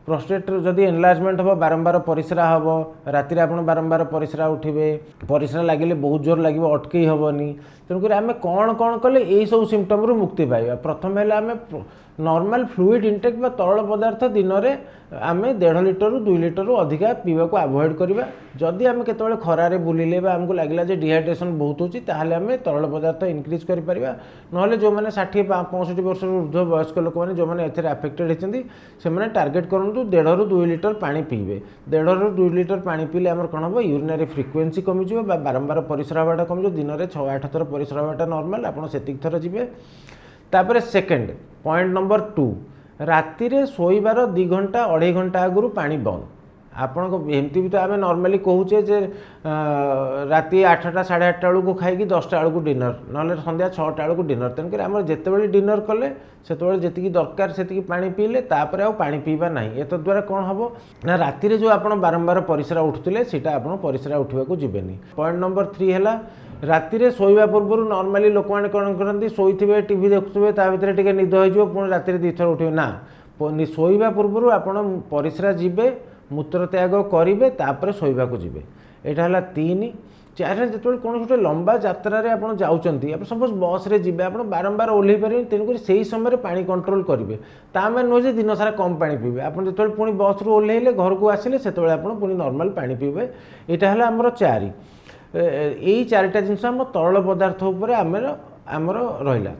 Prostate जदि enlargement हम बारंबार परिस्रा हम राति आप बारंबार परिस्रा उठे परिस्रा लगे बहुत जोर लगे अटकई हेनी तेणुक आम कौन कौन कले यही सब सिम्पटम मुक्ति पाइबा। प्रथम है आम नॉर्मल फ्लूइड इंटेक बा तरल पदार्थ दिन में आम 1.5 लिटर 2 लिटर अधिका पीवा को अवॉइड करवा। जदि आम केतबेले खरारे बुलिले आमको लगे डिहाइड्रेशन बहुत होची ताहले आम तरल पदार्थ इनक्रीज कर परिबा। नहले जो मैंने 60-65 वर्ष ऊर्ध्व वयस्क लोक मैंने जो मैंने एथे अफेक्टेड होती से टार्गेट करूँ 1.5 2 लिटर पानी पीबे। 1.5 2 लिटर पानी पीले आमर कौन हम यूरिनरी फ्रिक्वेन्सी कमिज बारंबार परिस्रा हवाटा कमिज दिन में 6-8 थर परिस्रा हवाटा नॉर्मल आप सेतिक थर जीवे। तापर सेकेंड पॉइंट नंबर 2 राति रे शोइबार 2 घंटा 2.5 घंटा आगु पानी बंद। आपण को एमती भी तो आम नॉर्मली कहूचे जे राति 8टा 8:30 बेलू खाई 10टा बेलू डिनर ना संध्या 6टा बेलू डिनर तेणुक आम जितेबाला डिनर कले से जी दरकार से पानी पीले तापर आ पानी पीवा ना। ए द्वारा कौन हम ना राति जो आप बारंबार परिस्रा उठुले सीटा आप परिस्रा उठा जीवेनि। पॉइंट नंबर 3 है राति रे शोइबा पूर्व नॉर्मली लोक मैंने कौन करती शोथे टीवी देखुए भितर टे निद हो पुणी राति 2 थर उठे ना शोइबा पूर्व आप परिस्रा जीवे मूत्र त्याग करेंगे तापर शोइबा को जीवे। यहाँ है 3 4 जो कौन गोटे लंबा यात्रा आप जाऊँगी आप सपोज बस रे जीवे आप बारंबार ओह्ल पारे तेणुक से समय पानी कंट्रोल करेंगे तामें नुहे दिन सारा कम पानी पीबे। आप जो पुणी बस रू ओह्लैले घर को आसिले से पुणी नॉर्मल पानी पीबे। यहाँ है आमर 4 यही 4टा जिनस आम तरल पदार्थ उपर आमर रहा।